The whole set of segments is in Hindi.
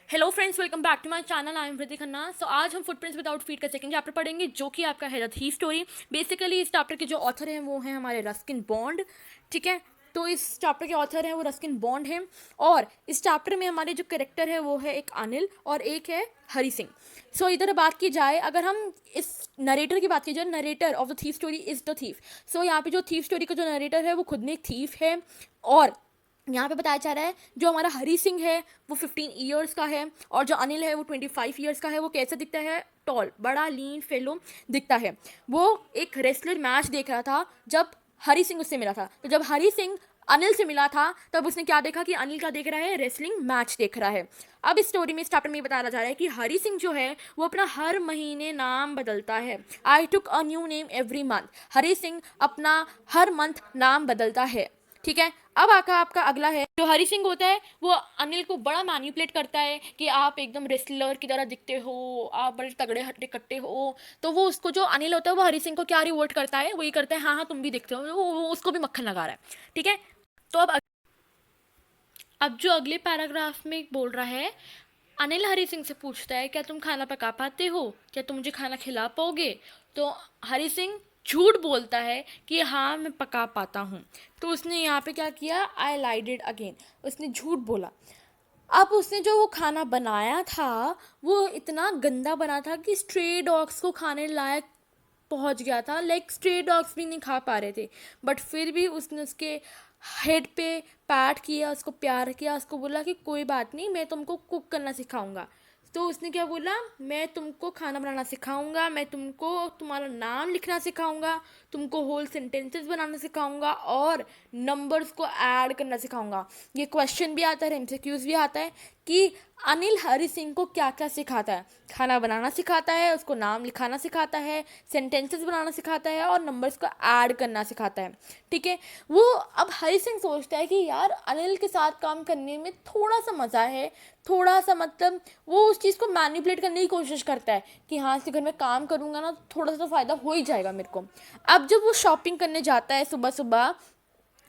Hello friends, welcome back to my channel. I am Hrithik Khanna. So आज हम फुटप्रिंट्स विदाउट फीट का सेकंड चैप्टर पढ़ेंगे, जो कि आपका है द थीफ स्टोरी। बेसिकली इस चैप्टर के जो ऑथर हैं वो हैं हमारे रस्किन बॉन्ड। ठीक है, तो इस चैप्टर के ऑथर हैं वो रस्किन बॉन्ड हैं। और इस चैप्टर में हमारे जो कैरेक्टर है वो है एक अनिल और एक है हरी सिंह। सो इधर बात की जाए, अगर हम इस नरेटर की बात की जाए, narrator of the thief story is the thief. So यहाँ पे जो थीफ स्टोरी का जो नरेटर है वो खुद में एक थीफ है। और यहाँ पे बताया जा रहा है जो हमारा हरी सिंह है वो 15 ईयर्स का है, और जो अनिल है वो 25 ईयर्स का है। वो कैसा दिखता है? टॉल, बड़ा लीन फेलो दिखता है। वो एक रेसलर मैच देख रहा था जब हरी सिंह उससे मिला था। तो जब हरी सिंह अनिल से मिला था तब उसने क्या देखा कि अनिल क्या देख रहा है? रेसलिंग मैच देख रहा है। अब इस स्टोरी में, इस चैप्टर में बताया जा रहा है कि हरी सिंह जो है वो अपना हर महीने नाम बदलता है। I took a new name every month. Hari Singh अपना हर मंथ नाम बदलता है। ठीक है, अब आपका अगला है। जो हरी सिंह होता है वो अनिल को बड़ा मैनिपुलेट करता है कि आप एकदम रेसलर की तरह दिखते हो, आप बड़े तगड़े हट्टे कट्टे हो। तो वो उसको, जो अनिल होता है वो हरी सिंह को क्या रिवोर्ट करता है? वही करता है, हाँ हाँ तुम भी दिखते हो। वो उसको भी मक्खन लगा रहा है। ठीक है, तो अब जो अगले पैराग्राफ में बोल रहा है, अनिल हरी सिंह से पूछता है क्या तुम खाना पका पाते हो, क्या तुम मुझे खाना खिला पाओगे? तो हरी सिंह झूठ बोलता है कि हाँ मैं पका पाता हूँ। तो उसने यहाँ पे क्या किया? आई लाइड इट अगेन। उसने झूठ बोला। अब उसने जो वो खाना बनाया था वो इतना गंदा बना था कि स्ट्रे डॉग्स को खाने लायक पहुंच गया था। लाइक स्ट्रे डॉग्स भी नहीं खा पा रहे थे, बट फिर भी उसने उसके हेड पे पैट किया, उसको प्यार किया, उसको बोला कि कोई बात नहीं, मैं तुमको कुक करना सिखाऊंगा। तो उसने क्या बोला? मैं तुमको खाना बनाना सिखाऊंगा, मैं तुमको तुम्हारा नाम लिखना सिखाऊंगा, तुमको होल सेंटेंसेस बनाना सिखाऊंगा और नंबर्स को ऐड करना सिखाऊंगा। ये क्वेश्चन भी आता है, एमसीक्यूज भी आता है कि अनिल हरी सिंह को क्या क्या सिखाता है। खाना बनाना सिखाता है, उसको नाम लिखाना सिखाता है, सेंटेंसेस बनाना सिखाता है और नंबर्स को ऐड करना सिखाता है। ठीक है, वो अब हरी सिंह सोचता है कि यार अनिल के साथ काम करने में थोड़ा सा मज़ा है, थोड़ा सा, मतलब वो उस चीज़ को मैनिपुलेट करने की कोशिश करता है कि हाँ इसके घर में काम करूँगा ना थोड़ा सा फ़ायदा हो ही जाएगा मेरे को। अब जब वो शॉपिंग करने जाता है सुबह सुबह,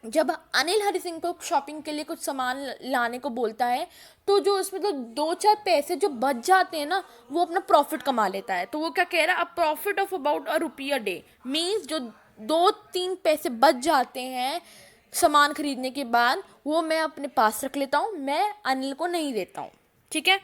जब अनिल हरी सिंह को शॉपिंग के लिए कुछ सामान लाने को बोलता है, तो जो उसमें तो दो चार पैसे जो बच जाते हैं ना, वो अपना प्रॉफिट कमा लेता है। तो वो क्या कह रहा है? अ प्रॉफिट ऑफ अबाउट ₹1 मीन्स जो 2-3 पैसे बच जाते हैं सामान खरीदने के बाद, वो मैं अपने पास रख लेता हूँ, मैं अनिल को नहीं देता हूँ। ठीक है,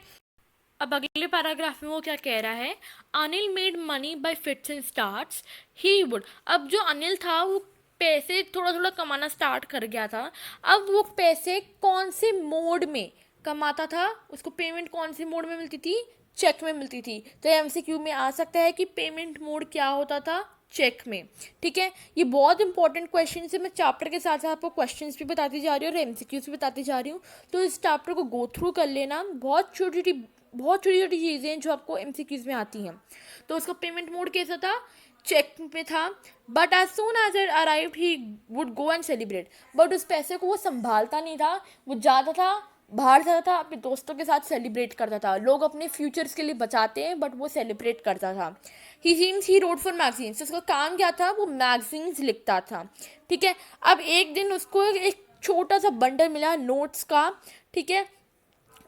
अब अगले पैराग्राफ में वो क्या कह रहा है? Anil made money by fits and starts he would. अब जो अनिल था वो पैसे थोड़ा थोड़ा कमाना स्टार्ट कर गया था। अब वो पैसे कौन से मोड में कमाता था? उसको पेमेंट कौन से मोड में मिलती थी? चेक में मिलती थी। तो एमसीक्यू में आ सकता है कि पेमेंट मोड क्या होता था? चेक में। ठीक है, ये बहुत इंपॉर्टेंट क्वेश्चन है। मैं चैप्टर के साथ साथ आपको क्वेश्चंस भी बताती जा रही हूँ और एमसीक्यूज भी बताती जा रही हूँ। तो इस चैप्टर को गो थ्रू कर लेना। बहुत छोटी छोटी चीज़ें जो आपको एमसीक्यूज में आती हैं। तो उसका पेमेंट मोड कैसा था? चेक में था। But as soon as it arrived he would go and celebrate. But उस पैसे को वो संभालता नहीं था, वो जाता था, बाहर जाता था, अपने दोस्तों के साथ सेलिब्रेट करता था। लोग अपने फ्यूचर्स के लिए बचाते हैं बट वो सेलिब्रेट करता था। ही रोड फॉर मैगजीन्स। उसका काम क्या था? वो मैगजीन्स लिखता था। ठीक है, अब एक दिन उसको एक छोटा सा बंडल मिला नोट्स का। ठीक है,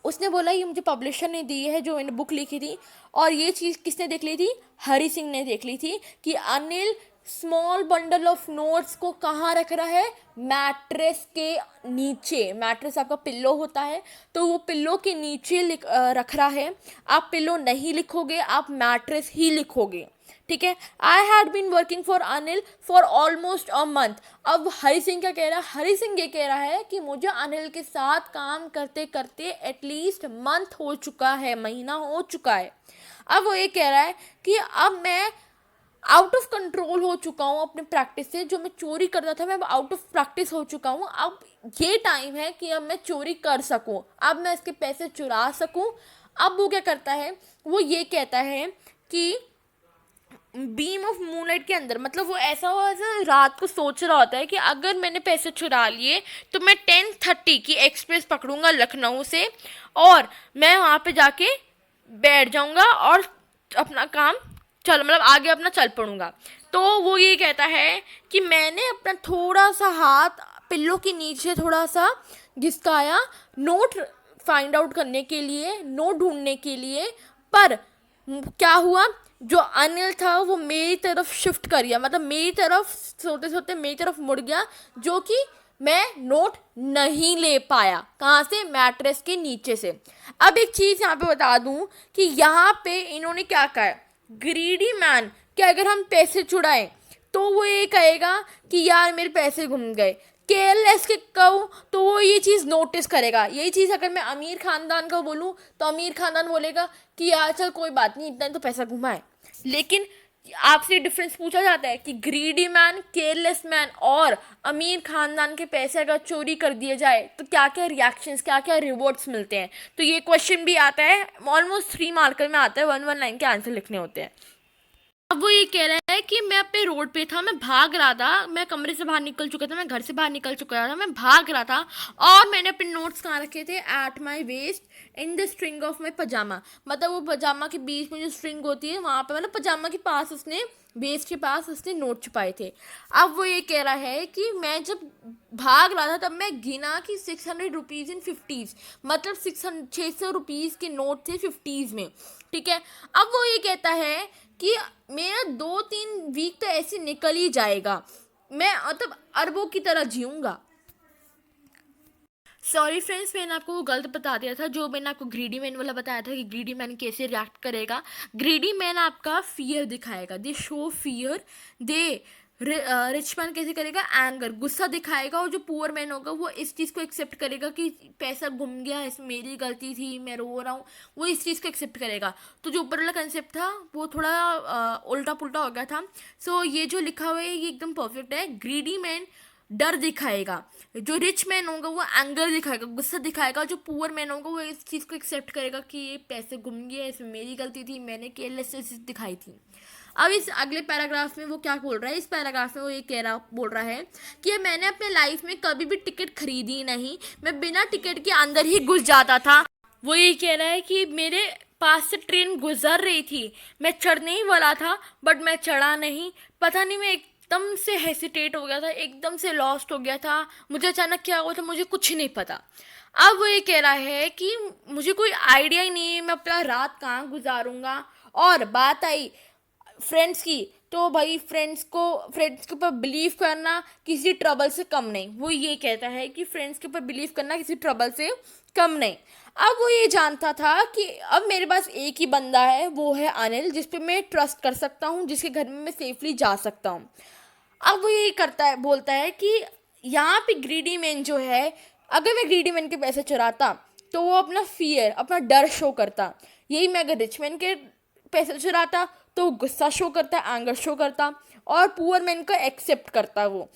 उसने बोला ये मुझे पब्लिशर ने दी है जो मैंने बुक लिखी थी। और ये चीज़ किसने देख ली थी? हरी सिंह ने देख ली थी कि Anil small bundle of notes को कहाँ रख रहा है? मैट्रेस के नीचे। मैट्रेस आपका पिल्लो होता है, तो वो पिल्लो के नीचे रख रहा है। आप पिल्लो नहीं लिखोगे, आप मैट्रेस ही लिखोगे। ठीक है, I had been working for Anil for almost a month. अब हरी सिंह क्या कह रहा है? हरी सिंह ये कह रहा है कि मुझे अनिल के साथ काम करते करते एटलीस्ट मंथ हो चुका है, महीना हो चुका है। अब वो ये कह रहा है कि अब मैं आउट ऑफ कंट्रोल हो चुका हूँ अपने प्रैक्टिस से। जो मैं चोरी करता था मैं अब आउट ऑफ प्रैक्टिस हो चुका हूँ। अब ये टाइम है कि अब मैं चोरी कर सकूँ, अब मैं इसके पैसे चुरा सकूँ। अब वो क्या करता है? वो ये कहता है कि बीम ऑफ मूनलाइट के अंदर, मतलब वो ऐसा रात को सोच रहा होता है कि अगर मैंने पैसे चुरा लिए तो मैं 10:30 की एक्सप्रेस पकड़ूंगा लखनऊ से, और मैं वहाँ पे जाके बैठ जाऊंगा और अपना काम मतलब आगे अपना चल पड़ूंगा। तो वो ये कहता है कि मैंने अपना थोड़ा सा हाथ पिल्लो के नीचे थोड़ा सा घिसकाया, नोट फाइंड आउट करने के लिए, नोट ढूंढने के लिए। पर क्या हुआ, जो अनिल था वो मेरी तरफ शिफ्ट कर गया, मतलब मेरी तरफ सोते सोते मेरी तरफ मुड़ गया, जो कि मैं नोट नहीं ले पाया। कहाँ से? मैट्रेस के नीचे से। अब एक चीज़ यहाँ पे बता दूँ कि यहाँ पे इन्होंने क्या कहा है, ग्रीडी मैन, कि अगर हम पैसे चुराएं तो वो ये कहेगा कि यार मेरे पैसे गुम गए। केयरलेस के कहूँ तो वो ये चीज़ नोटिस करेगा। यही चीज़ अगर मैं अमीर खानदान का बोलूँ तो अमीर खानदान बोलेगा कि यार चल कोई बात नहीं, इतना तो पैसा घुमा है। लेकिन आपसे डिफरेंस पूछा जाता है कि ग्रीडी मैन, केयरलेस मैन और अमीर खानदान के पैसे अगर चोरी कर दिए जाए तो क्या क्या रिएक्शंस, क्या क्या रिवॉर्ड्स मिलते हैं। तो ये क्वेश्चन भी आता है, ऑलमोस्ट 3 मार्कर में आता है, 1 लाइन के आंसर लिखने होते हैं। अब वो ये कह रहा है कि मैं अपने रोड पे था, मैं भाग रहा था, मैं कमरे से बाहर निकल चुका था, मैं घर से बाहर निकल चुका था, मैं भाग रहा था और मैंने अपने नोट्स कहाँ रखे थे? At my waist in the string of my pyjama. मतलब वो पजामा के बीच में जो स्ट्रिंग होती है वहाँ पे, मतलब पजामा के पास उसने, वेस्ट के पास उसने नोट छुपाए थे। अब वो ये कह रहा है कि मैं जब भाग रहा था तब मैं गिना कि 600 रुपीज़ इन 50s, मतलब 600 रुपीज़ के नोट थे 50s में। ठीक है, अब वो ये कहता है कि मेरा 2-3 वीक तो ऐसे निकल ही जाएगा, मैं मतलब अरबों की तरह जीऊँगा। सॉरी फ्रेंड्स, मैंने आपको वो गलत बता दिया था, जो मैंने आपको ग्रीडी मैन वाला बताया था कि ग्रीडी मैन कैसे रिएक्ट करेगा। ग्रीडी मैन आपका फियर दिखाएगा, दे शो फियर। दे रिच मैन कैसे करेगा? एंगर, गुस्सा दिखाएगा। और जो पुअर मैन होगा वो इस चीज़ को एक्सेप्ट करेगा कि पैसा गुम गया, इसमें मेरी गलती थी, मैं रो रहा हूँ, वो इस चीज़ को एक्सेप्ट करेगा। तो जो ऊपर वाला कंसेप्ट था वो थोड़ा उल्टा पुल्टा हो गया था। सो ये जो लिखा हुआ है ये एकदम परफेक्ट है। ग्रीडी मैन डर दिखाएगा, जो रिच मैन होगा वो एंगर दिखाएगा, गुस्सा दिखाएगा। जो पुअर मैन होगा वो इस चीज़ को एक्सेप्ट करेगा कि ये पैसे गुम गए, इसमें मेरी गलती थी, मैंने केयरलेसनेस दिखाई थी। अब इस अगले पैराग्राफ में वो क्या बोल रहा है? इस पैराग्राफ में वो ये बोल रहा है कि मैंने अपने लाइफ में कभी भी टिकट खरीदी नहीं, मैं बिना टिकट के अंदर ही घुस जाता था। वो ये कह रहा है कि मेरे पास से ट्रेन गुजर रही थी, मैं चढ़ने ही वाला था बट मैं चढ़ा नहीं। पता नहीं, मैं एकदम से हेसिटेट हो गया था, एकदम से लॉस्ट हो गया था, मुझे अचानक क्या हुआ था मुझे कुछ नहीं पता। अब वो ये कह रहा है कि मुझे कोई आइडिया ही नहीं है मैं अपना रात कहाँ गुजारूंगा। और बात आई फ्रेंड्स की, तो भाई फ्रेंड्स के ऊपर बिलीव करना किसी ट्रबल से कम नहीं। वो ये कहता है कि फ्रेंड्स के ऊपर बिलीव करना किसी ट्रबल से कम नहीं। अब वो ये जानता था कि अब मेरे पास एक ही बंदा है, वो है अनिल, जिस पे मैं ट्रस्ट कर सकता हूँ, जिसके घर में मैं सेफली जा सकता हूँ। अब वो ये बोलता है कि यहाँ पे ग्रीडी मैन जो है, अगर मैं ग्रीडी मैन के पैसे चुराता तो वो अपना फियर, अपना डर शो करता। यही मैं अगर रिच मैन के पैसे चुराता तो वो गुस्सा शो करता, एंगर शो करता, और पुअर मैन को एक्सेप्ट करता वो।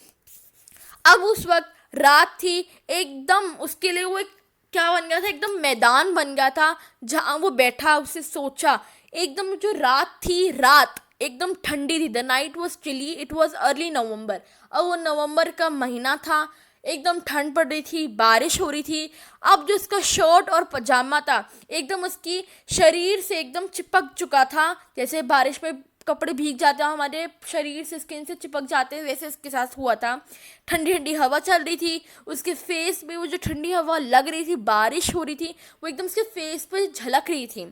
अब उस वक्त रात थी, एकदम उसके लिए वो एक क्या बन गया था, एकदम मैदान बन गया था जहाँ वो बैठा, उसे सोचा। एकदम जो रात थी, रात एकदम ठंडी थी, the night was chilly, it was early November. अब वो नवंबर का महीना था, एकदम ठंड पड़ रही थी, बारिश हो रही थी। अब जो उसका शर्ट और पजामा था एकदम उसकी शरीर से एकदम चिपक चुका था, जैसे बारिश में कपड़े भीग जाते हैं हमारे शरीर से, स्किन से चिपक जाते हैं, वैसे उसके साथ हुआ था। ठंडी ठंडी हवा चल रही थी, उसके फेस पे वो जो ठंडी हवा लग रही थी, बारिश हो रही थी, वो एकदम उसके फेस पे झलक रही थी।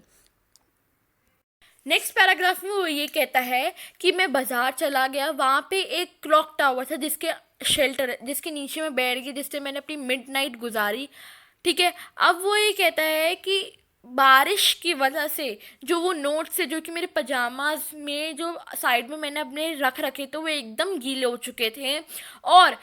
नेक्स्ट पैराग्राफ में वो ये कहता है कि मैं बाज़ार चला गया, वहाँ पे एक क्लॉक टावर था जिसके शेल्टर, जिसके नीचे मैं बैठ गई, जिससे मैंने अपनी मिडनाइट गुजारी। ठीक है, अब वो ये कहता है कि बारिश की वजह से जो वो नोट्स थे, जो कि मेरे पजामाज में जो साइड में मैंने अपने रख रखे थे, वो एकदम गीले हो चुके थे। और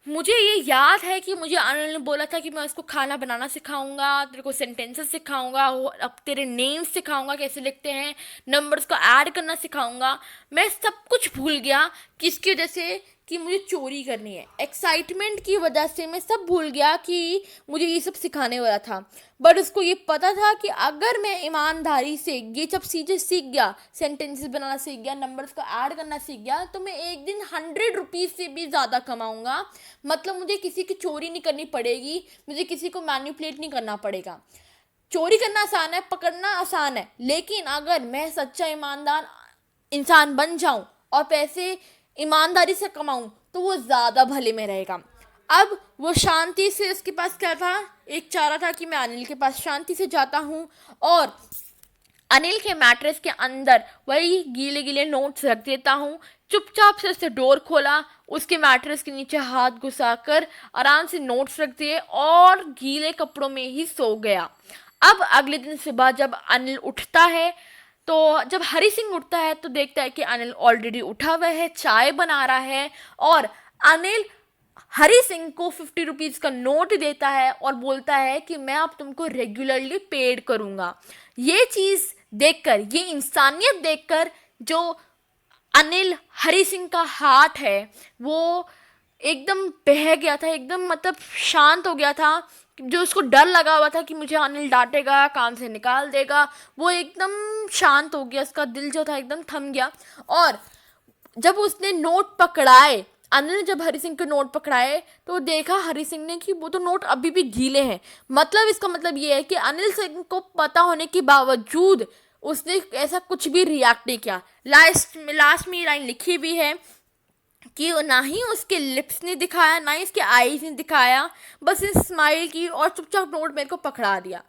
मुझे ये याद है कि मुझे अनिल ने बोला था कि मैं उसको खाना बनाना सिखाऊंगा, तेरे को सेंटेंसेस सिखाऊंगा, अब तेरे नेम्स सिखाऊंगा कैसे लिखते हैं, नंबर्स को ऐड करना सिखाऊंगा। मैं सब कुछ भूल गया, किसकी वजह से? कि मुझे चोरी करनी है। एक्साइटमेंट की वजह से मैं सब भूल गया कि मुझे ये सब सिखाने वाला था। बट उसको ये पता था कि अगर मैं ईमानदारी से ये सब चीज़ें सीख गया, सेंटेंसेस बनाना सीख गया, नंबर्स को ऐड करना सीख गया, तो मैं एक दिन 100 रुपीज़ से भी ज़्यादा कमाऊँगा। मतलब मुझे किसी की चोरी नहीं करनी पड़ेगी, मुझे किसी को मैनिपुलेट नहीं करना पड़ेगा। चोरी करना आसान है, पकड़ना आसान है, लेकिन अगर मैं सच्चा ईमानदार इंसान बन जाऊं और पैसे ईमानदारी से कमाऊं तो वो ज़्यादा भले में रहेगा। अब वो शांति से, उसके पास क्या था, एक चारा था कि मैं अनिल के पास शांति से जाता हूँ और अनिल के मैट्रेस के अंदर वही गीले गीले नोट्स रख देता हूँ। चुपचाप से उसने डोर खोला, उसके मैट्रेस के नीचे हाथ घुसाकर आराम से नोट्स रख दिए और गीले कपड़ों में ही सो गया। अब अगले दिन सुबह जब अनिल उठता है, तो जब हरी सिंह उठता है तो देखता है कि अनिल ऑलरेडी उठा हुआ है, चाय बना रहा है और अनिल हरी सिंह को 50 रुपीज का नोट देता है और बोलता है कि मैं अब तुमको रेगुलरली पेड करूंगा। ये चीज देखकर, ये इंसानियत देखकर, जो अनिल हरी सिंह का हार्ट है वो एकदम बह गया था, एकदम मतलब शांत हो गया था। जो उसको डर लगा हुआ था कि मुझे अनिल डांटेगा, काम से निकाल देगा, वो एकदम शांत हो गया, उसका दिल जो था एकदम थम गया। और जब उसने नोट पकड़ाए, अनिल ने जब हरी सिंह के नोट पकड़ाए तो देखा हरी सिंह ने कि वो तो नोट अभी भी गीले हैं। मतलब इसका मतलब ये है कि अनिल सिंह को पता होने के बावजूद उसने ऐसा कुछ भी रिएक्ट नहीं किया। लास्ट में लाइन लिखी भी है कि ना ही उसके लिप्स ने दिखाया, ना ही उसके आईज ने दिखाया, बस इस स्माइल की और चुपचाप नोट मेरे को पकड़ा दिया।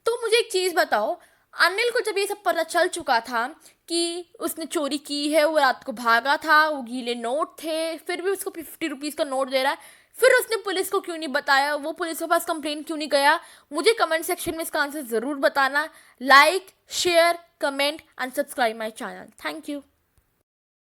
तो मुझे एक चीज़ बताओ, अनिल को जब ये सब पता चल चुका था कि उसने चोरी की है, वो रात को भागा था, वो गीले नोट थे, फिर भी उसको 50 रुपीज़ का नोट दे रहा है, फिर उसने पुलिस को क्यों नहीं बताया, वो पुलिस के पास कंप्लेन क्यों नहीं गया? मुझे कमेंट सेक्शन में इसका आंसर ज़रूर बताना। Like, share, comment and subscribe my channel. Thank you.